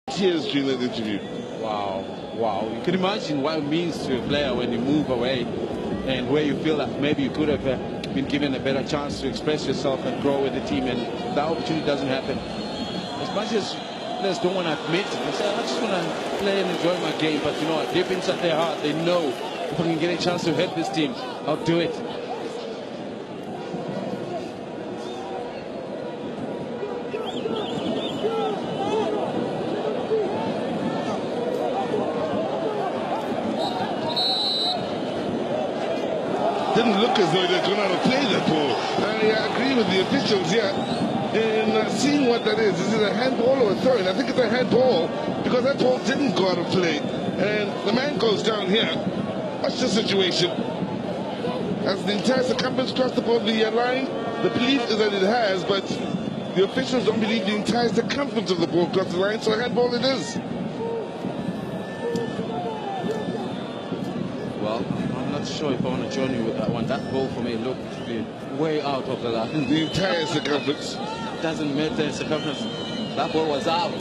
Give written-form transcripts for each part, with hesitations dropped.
tears during that interview. Wow, wow. You can imagine what it means to a player when you move away and where you feel that maybe you could have been given a better chance to express yourself and grow with the team, and that opportunity doesn't happen. As much as players don't want to admit it, they say, I just want to play and enjoy my game, but you know what, deep inside their heart, they know if I can get a chance to help this team, I'll do it. Didn't look as though they're going to play that ball. I agree with the officials here in seeing what that is. Is it a handball or a throw-in? I think it's a handball because that ball didn't go out of play. And the man goes down here. Watch the situation. Has the entire circumference crossed above the line? The belief is that it has, but the officials don't believe the entire circumference of the ball crossed the line, so a handball it is. Well, I'm not sure if I want to join you with that one. That ball for me looked to be way out of the line. The entire circumference. Doesn't matter the circumference. That ball was out.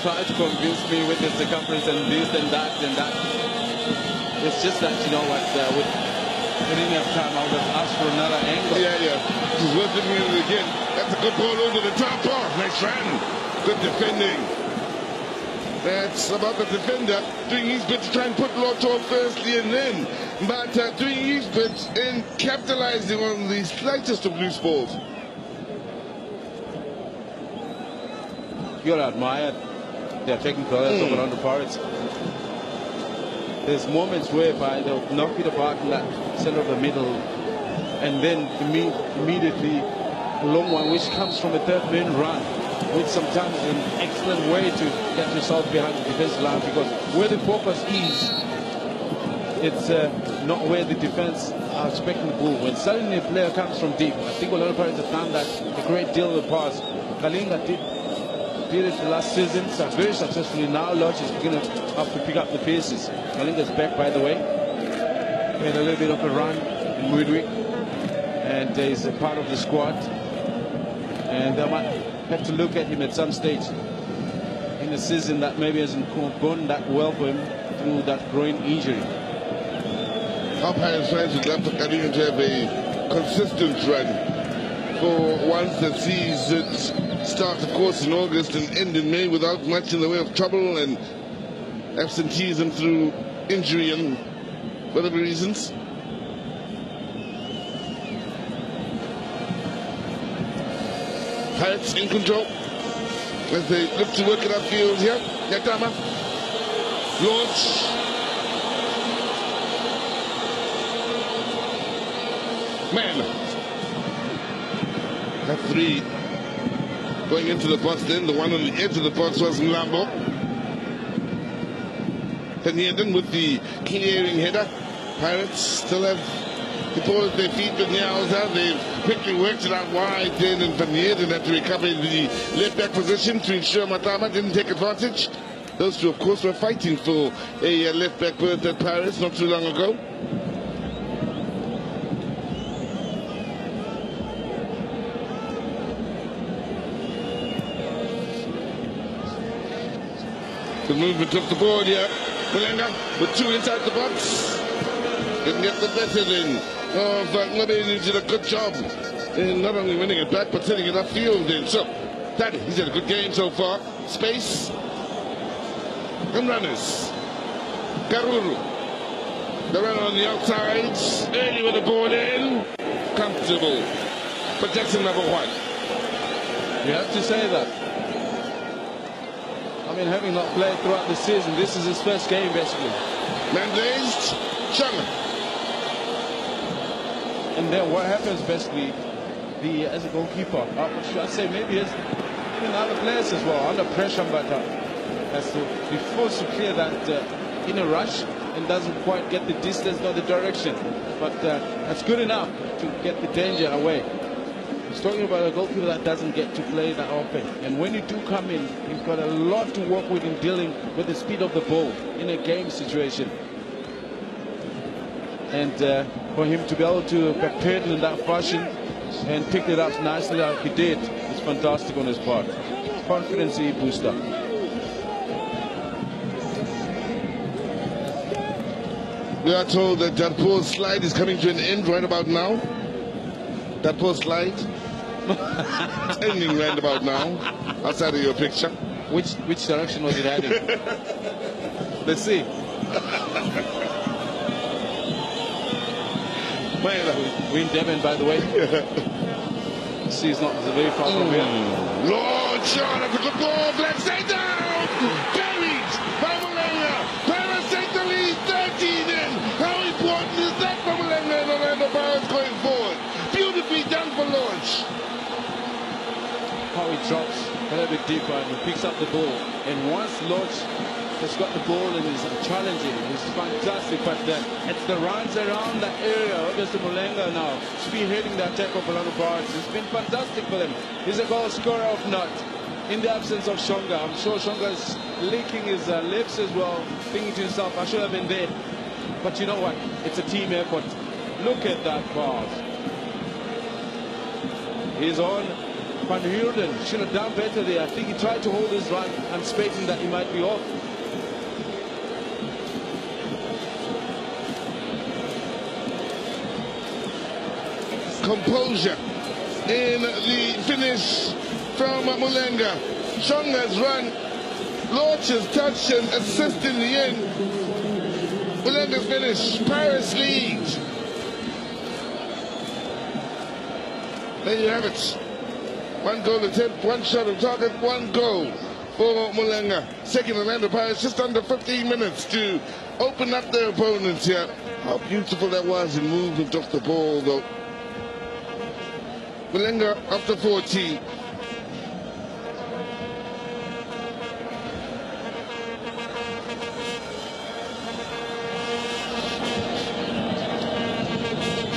Try to convince me with the circumference and this and that and that. It's just that, you know what, with any of time I would have asked for another angle. Yeah. It's worth looking at it again. That's a good ball over the top off. Nice run. Good defending. That's about the defender doing his bit to try and put Lotto firstly and then. But doing his bit in capitalizing on the slightest of loose balls. You gotta admire their technical over on the Pirates. There's moments whereby they'll knock it apart in that center of the middle, and then immediately a long one which comes from a third man run, which sometimes is an excellent way to get yourself behind the defensive line, because where the focus is, it's not where the defense are expecting the ball. When suddenly a player comes from deep, I think a lot of players have done that a great deal in the past. Kalinga did it the last season, so very successfully. Now Lodge is going to have to pick up the paces. Kalinga's back, by the way. He had a little bit of a run in midweek, and he's a part of the squad. And they might have to look at him at some stage in the season that maybe hasn't gone that well for him through that groin injury. Our Pirates fans would love for Kalinga to have a consistent run for once that sees it start, of course, in August and end in May without much in the way of trouble and absenteeism through injury and whatever reasons. Pirates in control as they look to work it upfield here. Yatama. Launch. Man. That three. Going into the box then, the one on the edge of the box was Mlambo. Van Heerden with the clearing header. Pirates still have the ball at their feet, but Nyauza, they've quickly worked it out wide then, and Van Heerden had to recover in the left back position to ensure Matama didn't take advantage. Those two, of course, were fighting for a left back berth at Pirates not too long ago. The movement of the board here. Mulenga with two inside the box. Didn't get the better then of Ngabeni. Did a good job in not only winning it back but setting it upfield then. So, Daddy, he's had a good game so far. Space. And runners. Karuru. The runner on the outside. Early with the ball in. Comfortable. Protection number one. You have to say that. I mean, having not played throughout the season, this is his first game, basically. Man-raised, Chung. And then what happens, basically, as a goalkeeper, should I say, maybe as even other players as well, under pressure, but has to be forced to clear that in a rush and doesn't quite get the distance nor the direction. But that's good enough to get the danger away. He's talking about a goalkeeper that doesn't get to play that often. And when you do come in, you've got a lot to work with in dealing with the speed of the ball in a game situation. And for him to be able to backpedal in that fashion and pick it up nicely like he did. It's fantastic on his part. Confidence booster. We are told that that poor slide is coming to an end right about now. That poor slide. It's ending right about now. Outside of your picture. Which direction was it heading? Let's see. We in Devon, by the way. See, it's not very far from here. Lord shot, that's a good ball. Black stay down. Buried by Mulenga. Paris take the lead 13 in. How important is that for Mulenga and Orlando Pirates going forward? Beautifully done for Lodge. How he drops a little bit deeper and he picks up the ball. And once Lodge has got the ball and is challenging, it's fantastic. But it's the runs around that area. Mr. Mulenga now spearheading the attack of Orlando Pirates. It's been fantastic for them. He's a goal scorer of note. In the absence of Shonga, I'm sure Shonga is licking his lips as well, thinking to himself, I should have been there. But you know what? It's a team effort. Look at that pass. He's on. Van Heerden should have done better there. I think he tried to hold his run. I'm spacing that he might be off. Composure in the finish from Mulenga. Shonga's run. Lodge's touch and assist in the end. Mulenga's finish. Paris leads. There you have it. 1 goal attempt, 1 shot on target, 1 goal for Mulenga. Second Orlando Pirates, just under 15 minutes to open up their opponents here. How beautiful that was in movement off the ball, though. Mulenga up to 14.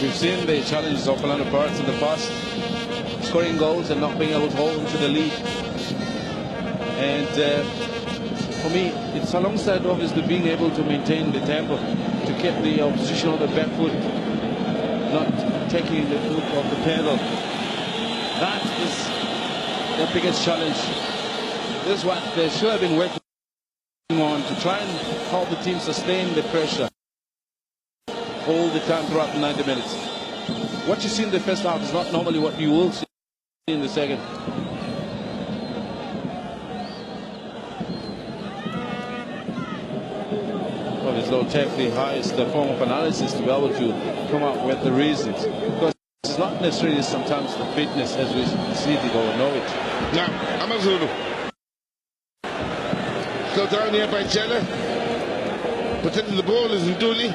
We've seen the challenges of Orlando Pirates in the past, scoring goals and not being able to hold into the lead. And for me, it's alongside obviously being able to maintain the tempo, to keep the opposition on the back foot, not taking the foot off the pedal. That is the biggest challenge. This is what they should have been working on, to try and help the team sustain the pressure all the time throughout the 90 minutes. What you see in the first half is not normally what you will see in the second. Well, it's going to take the highest form of analysis to be able to come up with the reasons. Because it's not necessarily sometimes the fitness as we see it or know it. Now, Amazulu. Still down here by Jella. Protecting the ball is Nduli.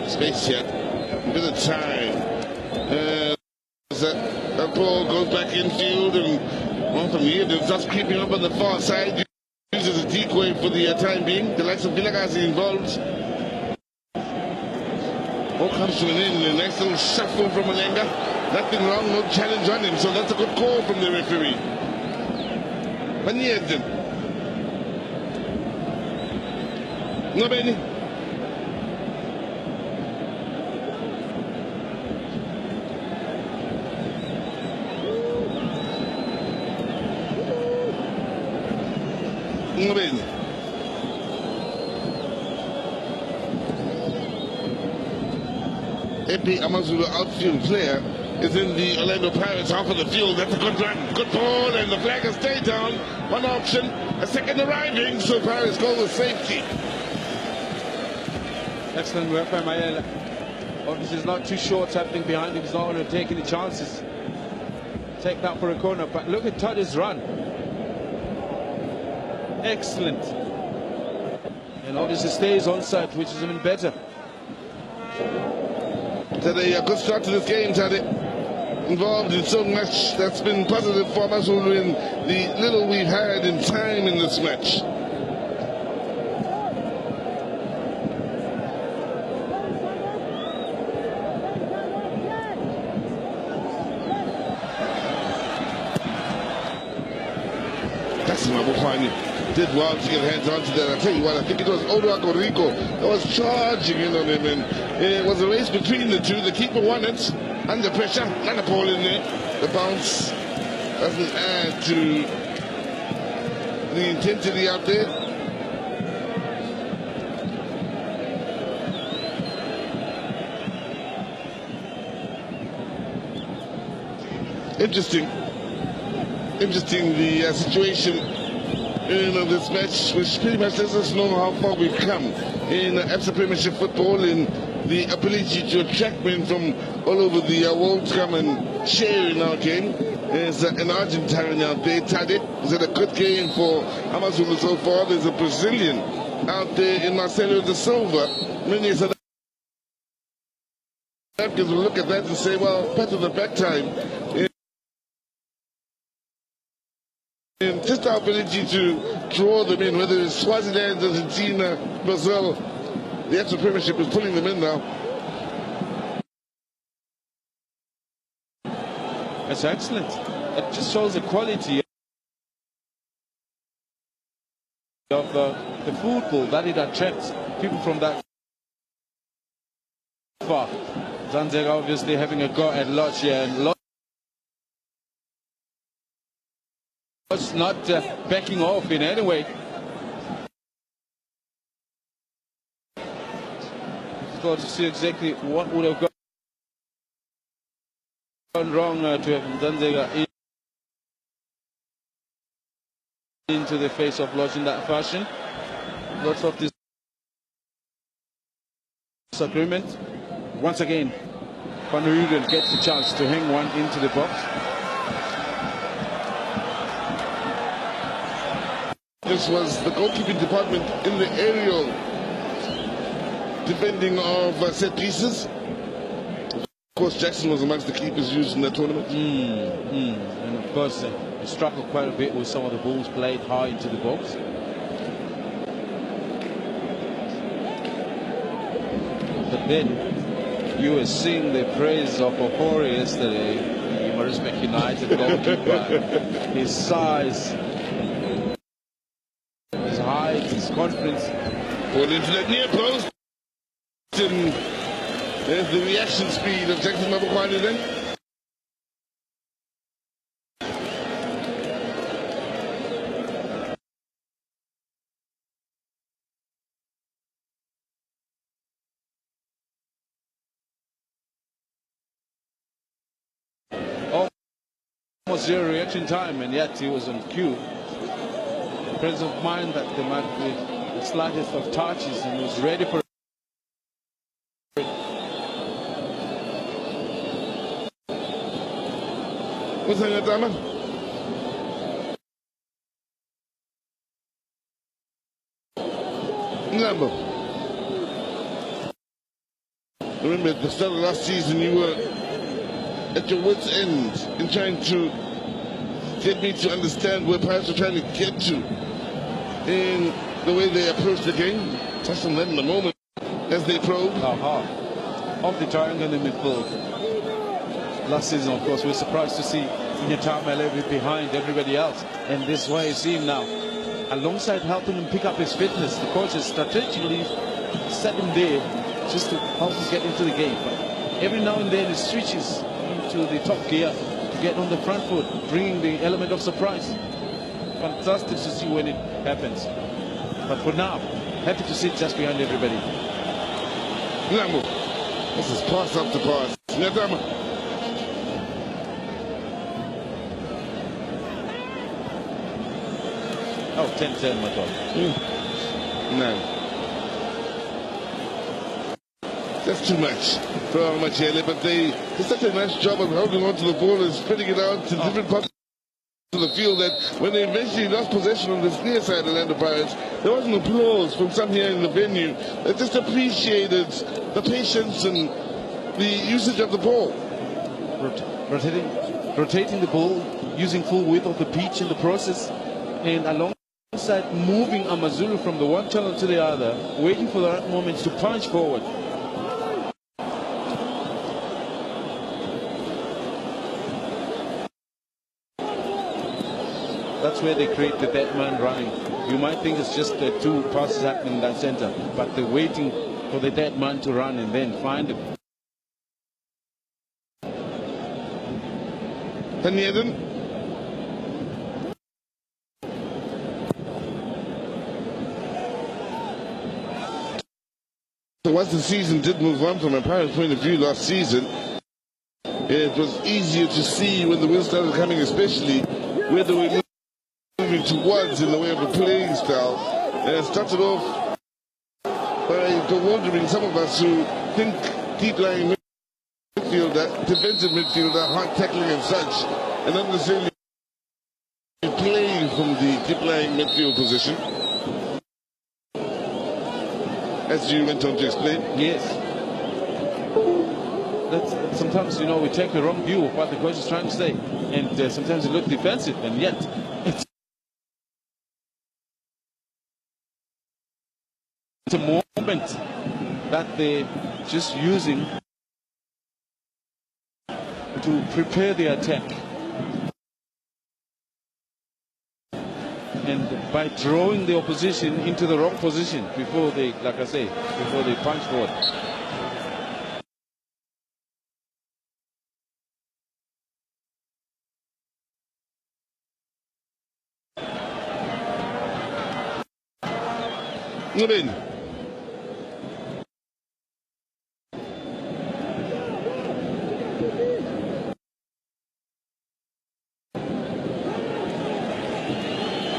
Space yet. A bit of time. That ball goes back infield, and one from here, they're just creeping up on the far side. Uses a decoy for the time being. The likes of Vilagasi involved. All comes to an end. A nice little shuffle from Mulenga. Nothing wrong, no challenge on him. So that's a good call from the referee. Panyedden. No, Benny. Epi Amazulu, outfield player, is in the Orlando Pirates half of the field. That's a good run, good ball, and the flag has stayed down. One option, a second arriving, so Pirates go with safety. Excellent work by Mayela. Obviously, he's not too sure what's happening behind him. He's not going to take any chances. Take that for a corner, but look at Todd's run. Excellent. And obviously stays on side, which is even better. Today, a good start to this game, Taddy. Involved in so much that's been positive for Amazulu in the little we've had in time in this match. That's my final. did well to get hands onto that. I tell you what, I think it was Oduago Rico that was charging in on him, and it was a race between the two. The keeper won it under pressure, and a ball in there. The bounce doesn't add to the intensity out there. Interesting the situation in this match, which pretty much lets us know how far we've come in ABSA Premiership football, in the ability to attract men from all over the world to come and share in our game. There's an Argentine out there, Tade, who's had a good game for Amazulu so far. There's a Brazilian out there in Marcelo da Silva. Many South Africans will look at that and say, well, better the back time. And just our ability to draw them in, whether it's Swaziland, Argentina, Brazil, the ABSA Premiership is pulling them in now. That's excellent. It just shows the quality of the football, that it attracts people from that far. Zanzega obviously having a go at Lodge here, and Lodge not backing off in any way. Difficult to see exactly what would have gone wrong to have Zanzega into the face of Lodge in that fashion. Lots of disagreement. Once again, Van Rugen gets the chance to hang one into the box. This was the goalkeeping department in the aerial defending of set pieces. Of course, Jackson was amongst the keepers used in the tournament. And of course, he struggled quite a bit with some of the balls played high into the box. But then, you were seeing the praise of Opori yesterday, the Marisbeck United goalkeeper. His size, his height, his confidence. Ball into that near post. And there's the reaction speed of Jackson Mabukwani then. Almost zero reaction time, and yet he was on cue. Presence of mind that there might be the slightest of touches, and he was ready for it. What's that, Dama? Number. Remember, at the start of last season, you were at your wit's end in trying to get me to understand where Pirates were trying to get to in the way they approach the game. Touch on that in a moment as they probe. Off the triangle in the midfield. Last season, of course, we were surprised to see Inyatama behind everybody else. And this is why you see him now. Alongside helping him pick up his fitness, the coaches strategically set him there just to help him get into the game. But every now and then he switches into the top gear to get on the front foot, bringing the element of surprise. Fantastic to see when it happens. But for now, happy to sit just behind everybody. Lambo. This is pass up to pass. Nyatama. Oh, 10-10, my God. No. That's too much for Machele, but they did such a nice job of holding on to the ball and spreading it out to different parts of the field that when they eventually lost possession on this near side of Orlando Pirates, there was an applause from some here in the venue that just appreciated the patience and the usage of the ball. Rotating the ball, using full width of the pitch in the process, and alongside moving Amazulu from the one channel to the other, waiting for the right moment to punch forward. That's where they create the dead man running. You might think it's just the two passes happening in that center, but they're waiting for the dead man to run and then find him. So once the season did move on from a Pirates point of view last season, it was easier to see when the wheels started coming, especially where they were moving towards in the way of the playing style. And it started off by bewildering some of us who think deep-lying midfielder, defensive midfielder, hard tackling and such, and not necessarily playing from the deep-lying midfield position. As you went on to explain. Yes. Sometimes, you know, we take the wrong view of what the coach is trying to say, and sometimes it looks defensive, and yet it's a moment that they're just using to prepare the attack. And by drawing the opposition into the wrong position before they, like I say, before they punch forward.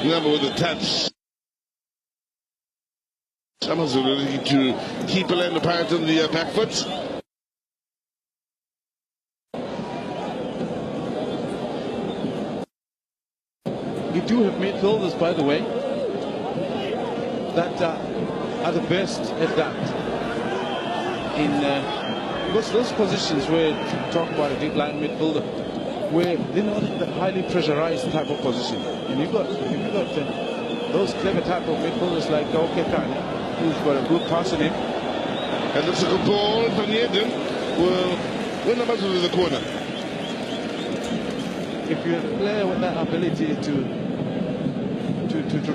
Number with the touch. Amazulu looking to keep the Pirates on the back foot. You do have midfielders, by the way, that are the best at that. In those positions where you talk about a deep line midfielder, where they're not in the highly pressurized type of position. And you've got those clever type of midfielders like Okekane, who's got a good pass in him. And that's a good ball from Yedin. Well, when the battle in the corner. If you're a player with that ability to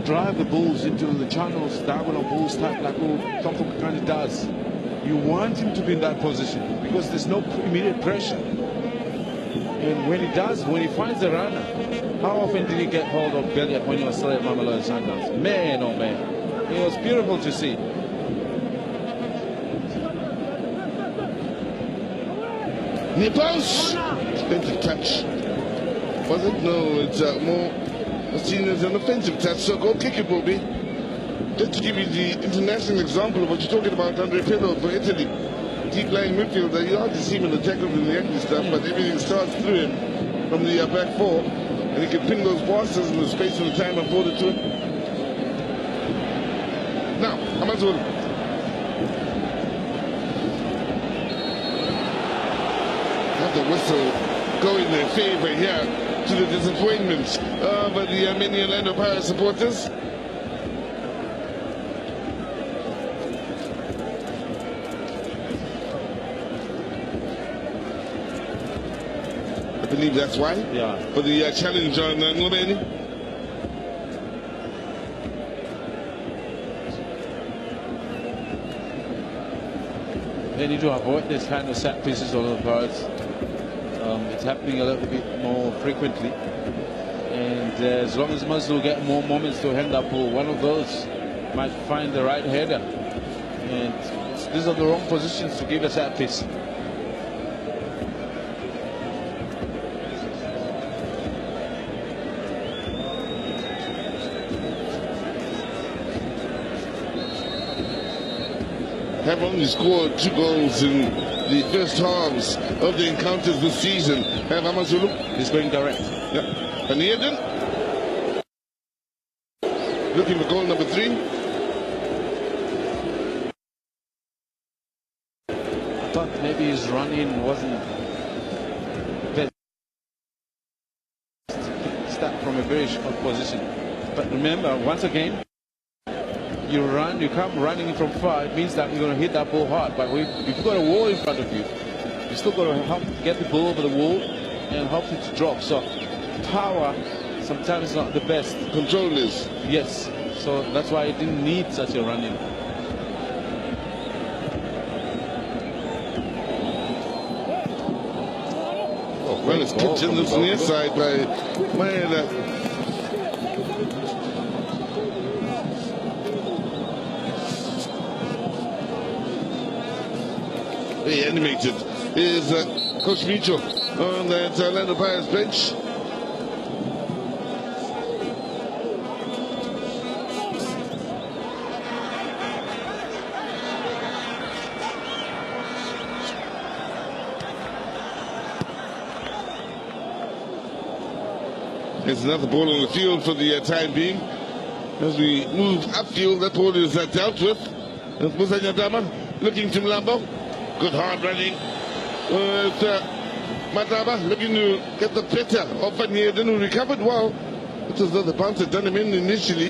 drive the balls into the channels, diagonal balls type like Okekane does, you want him to be in that position because there's no immediate pressure. And when he does, when he finds the runner, how often did he get hold of Belliot when he was still at Mamelodi Sundowns? Man, oh man. It was beautiful to see. Near post! Defensive touch. Was it? No, it's more seen as an offensive touch, so go kick it, Bobby. Just to give you the international example of what you're talking about, Andre Pirlo for Italy. Deep-lying midfielder, you hardly see him in the tackles and the ugly stuff, but everything starts through him from the back four, and he can ping those passes in the space and the time afforded to him. Now, Amazulu. Have the whistle go in their favor here to the disappointment of the many Orlando Pirates supporters. I believe that's why. Yeah. For the challenge on Ngobeni. They need to avoid this kind of set pieces on the Pirates. It's happening a little bit more frequently. And as long as Amazulu get more moments to hand up ball, one of those might find the right header. And these are the wrong positions to give a set piece. Have only scored 2 goals in the first halves of the encounters this season. Have Amazulu. He's going direct. Yeah. And Eden looking for goal number 3. I thought maybe his run-in wasn't best. Start from a very short position. But remember, once again, you run, you come running from far, it means that you're going to hit that ball hard. But if you've got a wall in front of you, you still got to help get the ball over the wall and help it to drop. So power sometimes is not the best. Control is. Yes. So that's why it didn't need such a run-in. Well, it's kicked in the near side by Maeda. Very animated is Coach Mitchell on that Orlando Pirates bench. There's another ball on the field for the time being. As we move upfield, that ball is dealt with. Musa Nyandama looking to Mlambo. Good hard running. Mataba looking to get the better of Van Heerden, who recovered well. It's as though the bounce had done him in initially.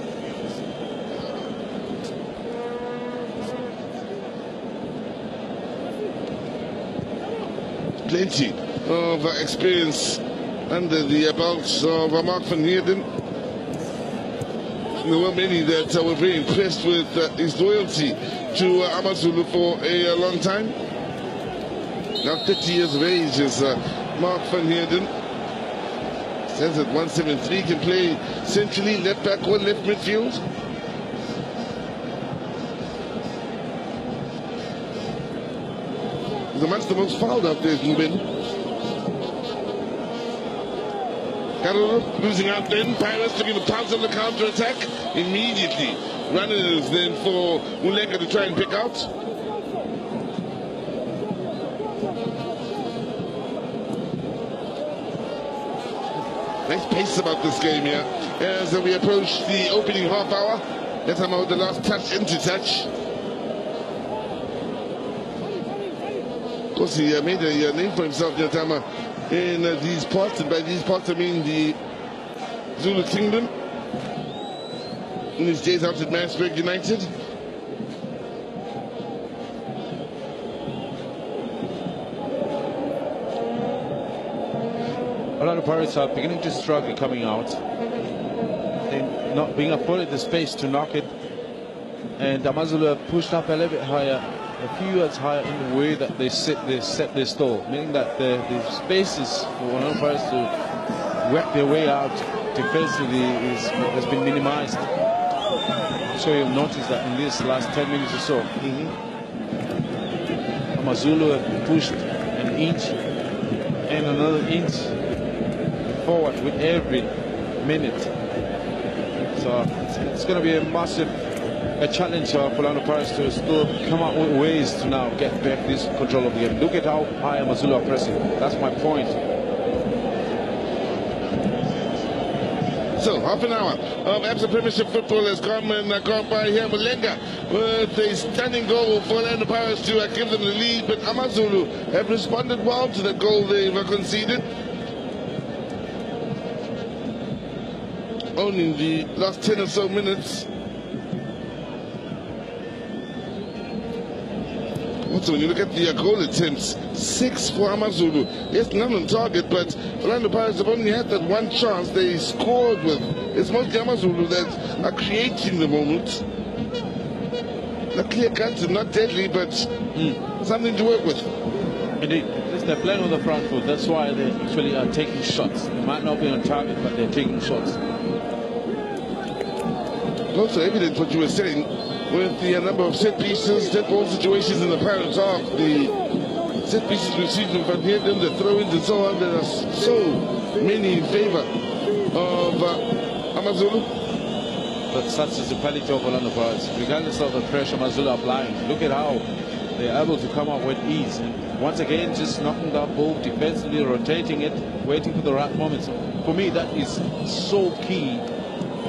Plenty of experience under the belts of Mark Van Heerden. There were many that were very impressed with his loyalty to Amazulu for a long time. Now 30 years of age is Mark Van Heerden. Stands at 173, can play centrally, left back or left midfield. He's amongst the most fouled out there, Ruben. Karolo losing out then. Pirates looking to pounce on the counter-attack. Immediately. Runners then for Mulenga to try and pick out. Nice pace about this game here. As we approach the opening half hour. Let's have out the last touch into touch. Of course, he made a name for himself, Nyatama, in these parts, and by these parts I mean the Zulu Kingdom. In his days out at Mansburg United. Orlando Pirates are beginning to struggle coming out. They're not being afforded the space to knock it, and Amazulu have pushed up a little bit higher, a few yards higher in the way that they set their stall, meaning that the spaces for Orlando Pirates to work their way out defensively has been minimized. So you'll notice that in this last 10 minutes or so, Amazulu have pushed an inch and another inch forward with every minute. So it's going to be a massive challenge for Orlando Pirates to still come up with ways to now get back this control of the game. Look at how high Amazulu are pressing. That's my point. So, half an hour of Absa Premiership football has gone by here. Mulenga with a stunning goal for Orlando Pirates to give them the lead, but Amazulu have responded well to the goal they've conceded. Only in the last 10 or so minutes. Also, when you look at the goal attempts, 6 for Amazulu. Yes, none on target, but Orlando Pirates have only had that one chance they scored with. It's mostly Amazulu that are creating the moment. Not clear cut and not deadly, but something to work with. Indeed, they're playing on the front foot. That's why they actually are taking shots. They might not be on target, but they're taking shots. Also evident what you were saying with the number of set pieces, dead ball situations in the Pirates half. The set pieces we've seen from Van Heerden, the throw-ins and so on, there are so many in favor of Amazulu. But such is the quality of Orlando Pirates. Regardless of the pressure Amazulu applying, look at how they're able to come up with ease. And once again, just knocking that ball defensively, rotating it, waiting for the right moments. For me, that is so key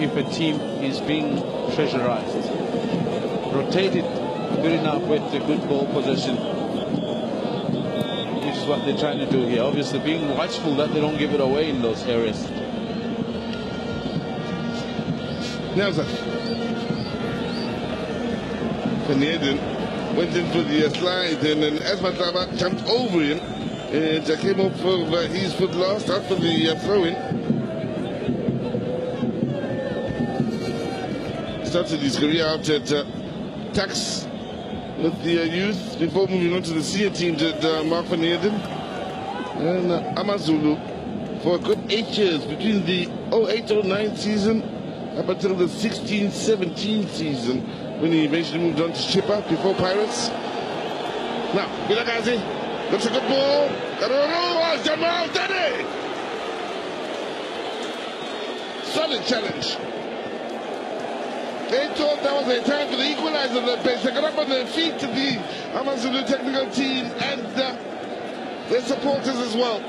if a team is being pressurized. Rotate it good enough with the good ball possession, which is what they're trying to do here. Obviously being watchful that they don't give it away in those areas. Nelson Van Heerden went in for the slide, and then Esmataba jumped over him and came up for his foot last after the throw-in. started his career out at Tax with the youth before moving on to the senior teams at Mark van Heerden and Amazulu for a good 8 years between the 08-09 season up until the 16-17 season when he eventually moved on to Chippa before Pirates. Now, Vilagazi looks a good ball. Karuru, Jamal Dede. Solid challenge. They thought that was a time for the equalizer of the pace. They got up on their feet to the Amazulu technical team and their supporters as well.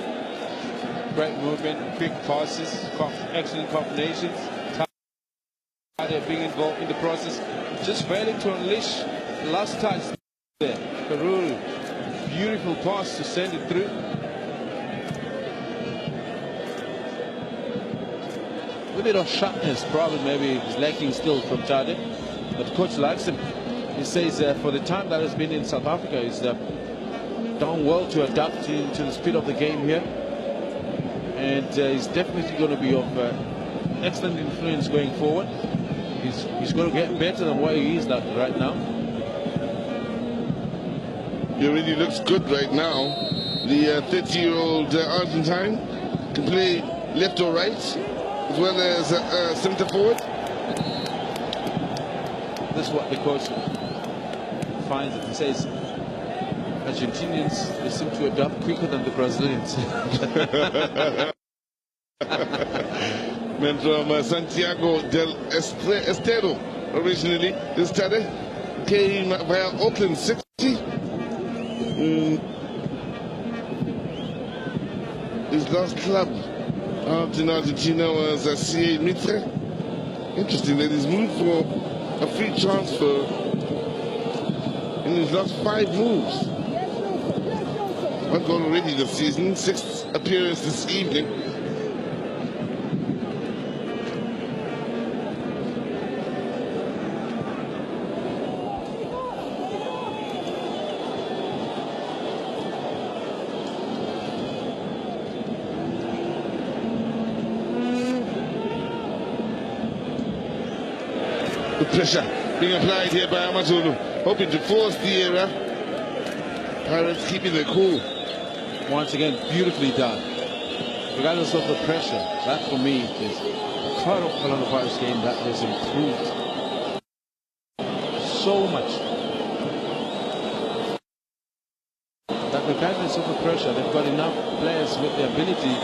Great movement, quick passes, excellent combinations. They're being involved in the process. Just failing to unleash the last touch there. Karuru, beautiful pass to send it through. A bit of sharpness, probably maybe is lacking still from Tade, but coach likes him. He says for the time that has been in South Africa, he's done well to adapt to the speed of the game here, and he's definitely going to be of excellent influence going forward. He's going to get better than what he is right now. He really looks good right now. The 30-year-old Argentine can play left or right, as well as centre forward. That's what the coach finds. He says Argentinians, they seem to adapt quicker than the Brazilians. Man from Santiago del Estero originally. This study came via Auckland City. His last club out in Argentina was CA Mitre. Interesting that he's moved for a free transfer in his last 5 moves. 1 goal already this season, 6th appearance this evening. Pressure being applied here by Amazulu, hoping to force the error. Pirates keeping their cool. Once again, beautifully done. Regardless of the pressure, that for me is part of Orlando Pirates game that has improved so much. That regardless of the pressure, they've got enough players with the ability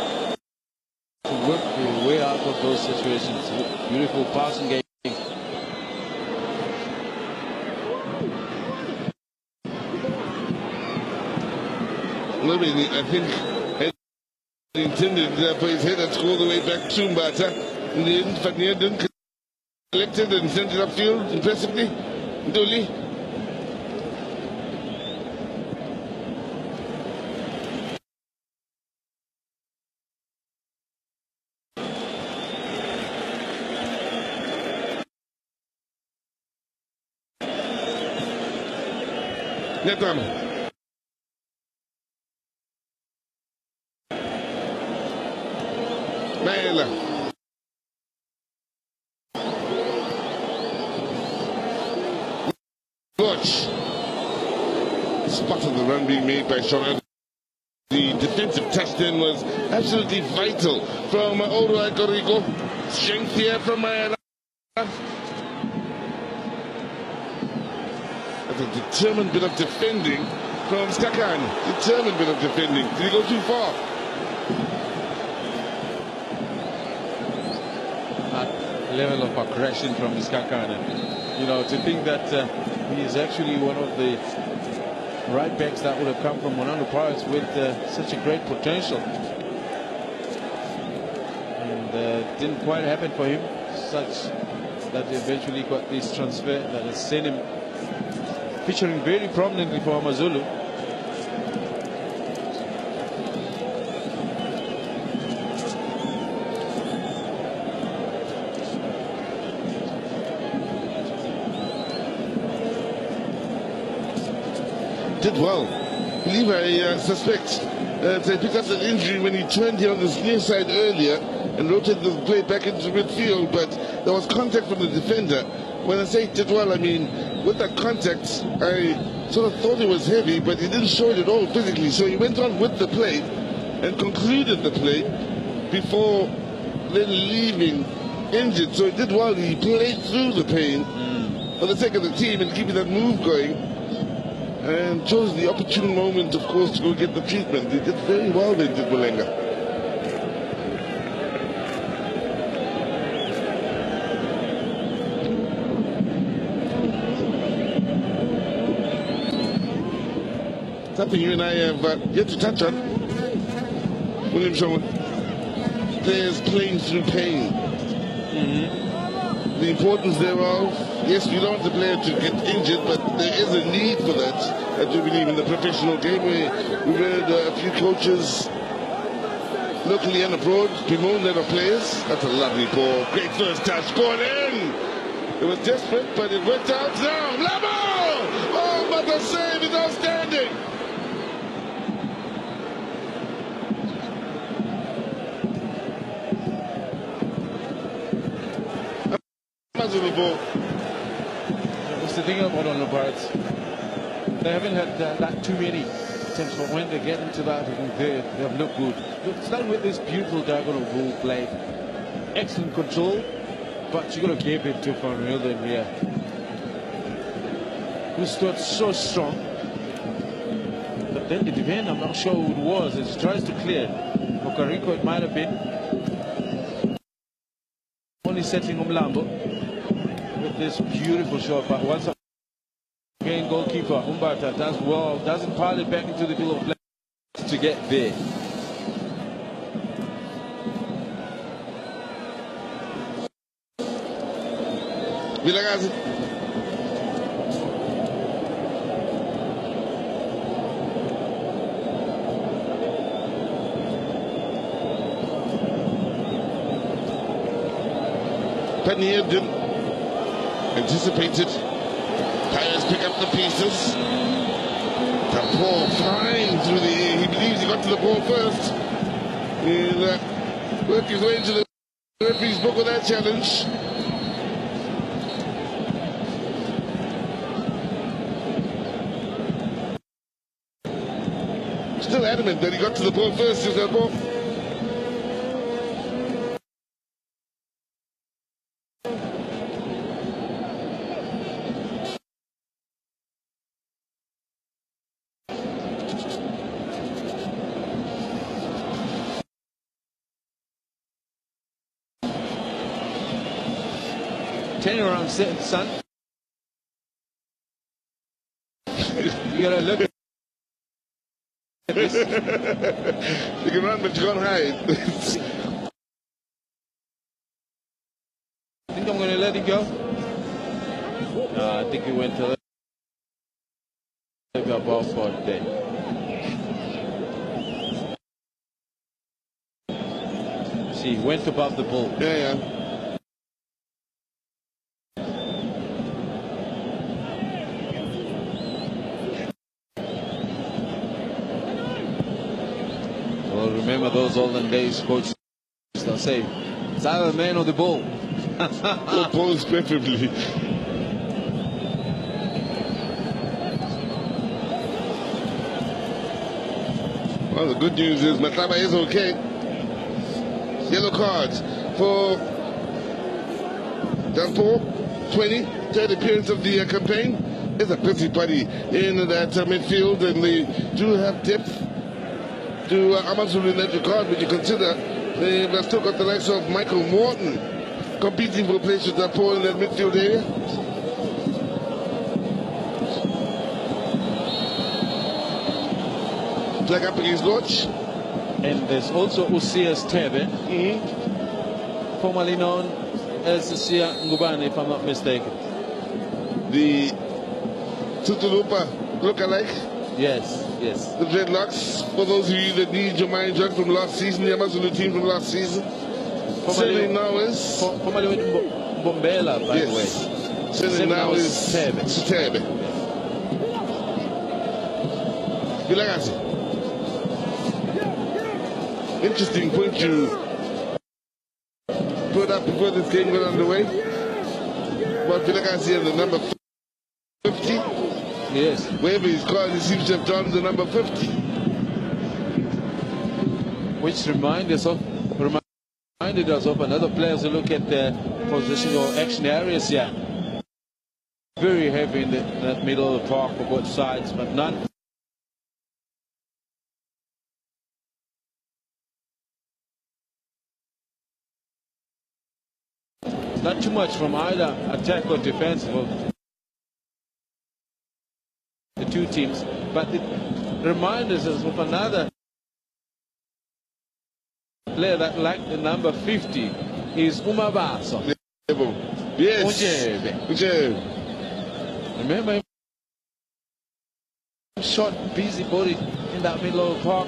to work their way out of those situations. Beautiful passing game. I think he intended for his header to go all the way back to Mbata. In the end, Van Heerden collected and sent it upfield impressively. Ndoli. Netam. Maela. Watch. Spot of the run being made by Sean. The defensive touch then was absolutely vital from Oro Agorigo. Strength here from Maela. That's a determined bit of defending from Skakan. Determined bit of defending. Did he go too far? Level of aggression from Skakana. You know, to think that he is actually one of the right backs that would have come from Orlando Pirates with such a great potential. And didn't quite happen for him, such that he eventually got this transfer that has sent him featuring very prominently for Amazulu. Did well. I believe I suspect that he picked up an injury when he turned here on this near side earlier and rotated the play back into midfield, but there was contact from the defender when I say did well, I mean with that contact, I sort of thought it was heavy, but he didn't show it at all physically. So he went on with the play and concluded the play before then leaving injured. So he did well. He played through the pain for the sake of the team and keeping that move going, and chose the opportune moment, of course, to go get the treatment. He did very well there, did Mulenga. Something you and I have yet to touch on, William Sherman. Players playing through pain. The importance thereof. Yes, you don't want the player to get injured, but there is a need for that, I do believe, in the professional game. We've heard a few coaches locally and abroad bemoan their players. That's a lovely ball. Great first touch. Scored in. It was desperate, but it worked out. Now, Labo! Oh, but the save is outstanding. Amazulu ball. What's the thing about on the parts? They haven't had that too many attempts, but when they get into that, I think they have looked good. Look, starting with this beautiful diagonal ball play, excellent control, but you got to give it to Van Wilden here, who stood so strong. But then the defender, I'm not sure who it was, as he tries to clear. Okariko, it might have been. Only settling Umlambo with this beautiful shot, but once again, goalkeeper Umbata does well, doesn't pile it back into the field of play to get there. Vilagazi. Penny didn't anticipated. Players pick up the pieces. The ball flying through the air. He believes he got to the ball first. He'll work his way into the referee's book with that challenge. Still adamant that he got to the ball first. Is that ball? Turning around, son. You gotta look at this. You can run, but you can't hide. I think I'm gonna let it go. No, I think he went to the ball spot there. See, he went above the ball. Yeah. Well, remember those olden days, coach. They'll say, it's either the man or the ball. Or balls preferably. Well, the good news is Mataba is okay. Yellow cards for Danpo, 20, third appearance of the campaign. It's a busybody in that midfield, and they do have depth to Amazulu in that regard. When you consider they've still got the likes of Michael Morton competing for a place with Danpo in that midfield area. Flag up against Lodge. And there's also Usias Tebe, formerly known as Sia Ngubane, if I'm not mistaken. The Tutulupa look-alike. Yes. The dreadlocks, for those of you that need your mind jogged from last season, the Amazulu team from last season. Formerly now is Bombela, by the way. Certainly now is Tebe. Vilagazi. Interesting point you put up before this game got underway. what Vilagasi here, the number 50. Yes. Wherever he's gone, he seems to have drawn the number 50. Which reminded us of another player to look at the position or action areas here. Very heavy in that middle of the park for both sides, but none. Not too much from either attack or defense for the two teams, but it reminds us of another player that like the number 50 is Umabaso. Yes. Ujebe. Remember him? Short, busy body in that middle of the park.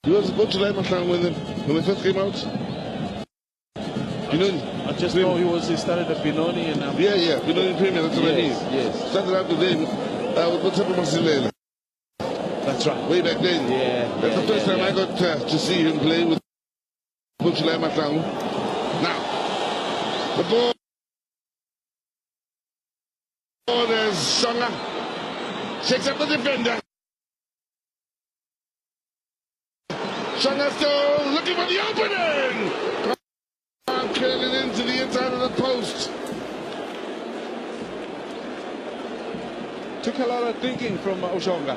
He was about to line when they first came out. I just know he started at Benoni and yeah, Benoni Premier, that's what I mean. Yes. Started out with them, what's up with That's right. Way back then. Yeah. That's the first time I got to see him play with Butchulai Matang. Now, the ball. There's Songa. Shakes up the defender. Songa still looking for the opening. Curling into the inside of the post. Took a lot of thinking from Oshonga.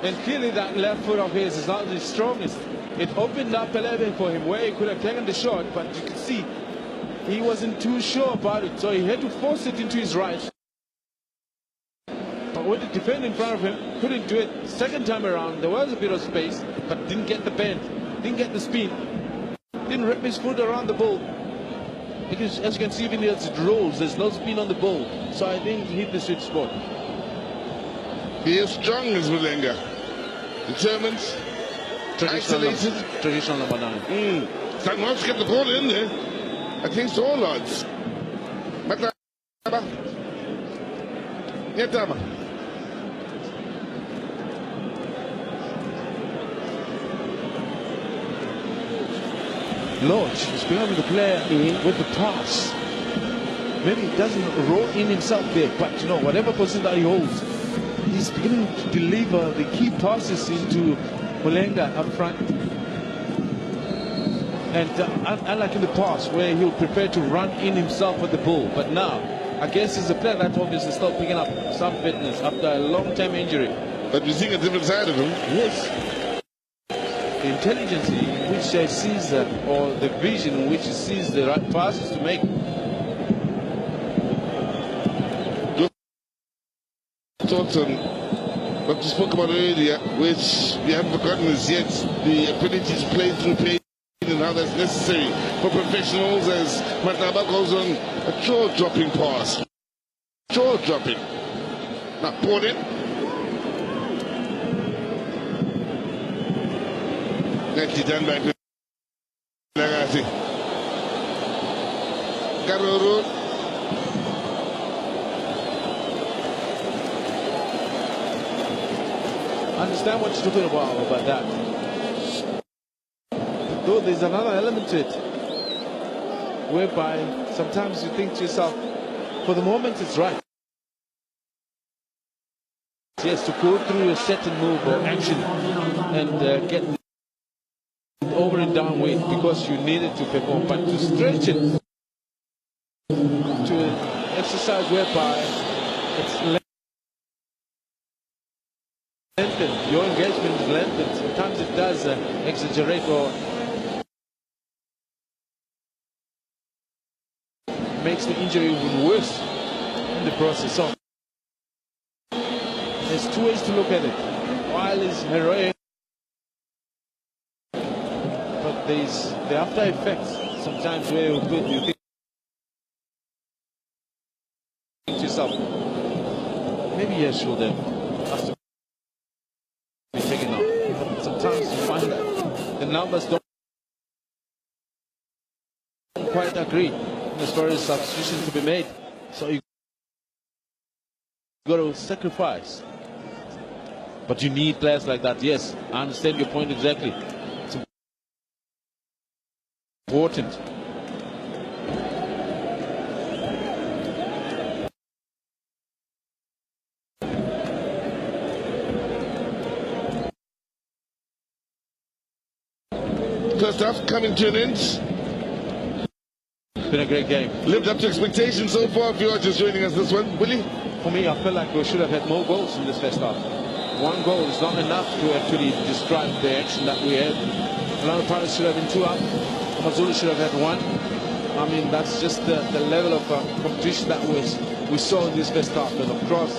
And clearly that left foot of his is not the strongest. It opened up a little bit for him where he could have taken the shot, but you can see he wasn't too sure about it, so he had to force it into his right. But with the defender in front of him, couldn't do it. Second time around, there was a bit of space, but didn't get the bend, didn't get the speed. Didn't wrap his foot around the ball. Because as you can see, even as it rolls, there's no spin on the ball. So I think he hit the sweet spot. He is strong as Mulenga. Determined. Isolated. Traditional number 9. Someone else get the ball in there. Against all odds. Mataba. Nyatama. Lodge is becoming the player with the pass. Maybe he doesn't roll in himself there, but you know, whatever position that he holds, he's beginning to deliver the key passes into Mulenga up front. And unlike in the past, where he'll prepare to run in himself with the ball, but now, I guess he's a player that obviously still picking up some fitness after a long-term injury. But we're seeing a different side of him. Yes. The intelligence in which he sees or the vision in which he sees the right passes to make. Thoughts on what we spoke about earlier, which we haven't forgotten as yet, the ability to play through pain and how that's necessary for professionals, as Mataba goes on a jaw-dropping pass. Jaw-dropping. Now, poured it. Nicely done by Lagasi. Karoro. I understand what you're talking about that. Though there's another element to it, whereby sometimes you think to yourself, for the moment it's right. Yes, to go through a certain move or action and get over and down weight because you need it to perform, but to stretch it to an exercise whereby it's lengthened, your engagement is lengthened. Sometimes it does exaggerate or makes the injury even worse in the process. So there's two ways to look at it. While it's heroic, but there's the after effects sometimes where you think to yourself, maybe yes, sure, then has to be taken out. But sometimes you find that the numbers don't quite agree as far as substitutions to be made, so you got to sacrifice. But you need players like that. Yes, I understand your point exactly. It's important. first half coming to an end. It's been a great game. Lived up to expectations so far. If you are just joining us this one, Willie? For me, I feel like we should have had more goals in this first half. One goal is not enough to actually describe the action that we had. Orlando Pirates should have been 2 up. Amazulu should have had 1. I mean, that's just the level of competition that we saw in this first half. And of course,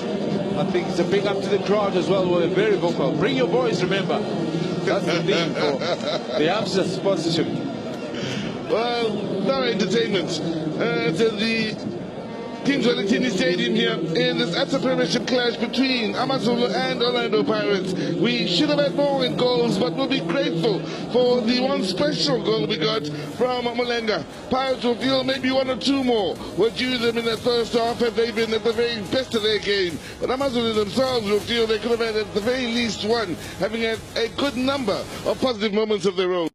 I think it's a big up to the crowd as well. We're very vocal. Bring your boys, remember. That's the thing for the Amsterdam sponsorship. Well, now entertainment. To the Kings Wellington Stadium here in this ABSA Premiership clash between Amazulu and Orlando Pirates. We should have had more in goals, but we'll be grateful for the one special goal we got from Mulenga. Pirates will feel maybe 1 or 2 more were due them in that first half had they been at the very best of their game. But Amazulu themselves will feel they could have had at the very least 1, having had a good number of positive moments of their own.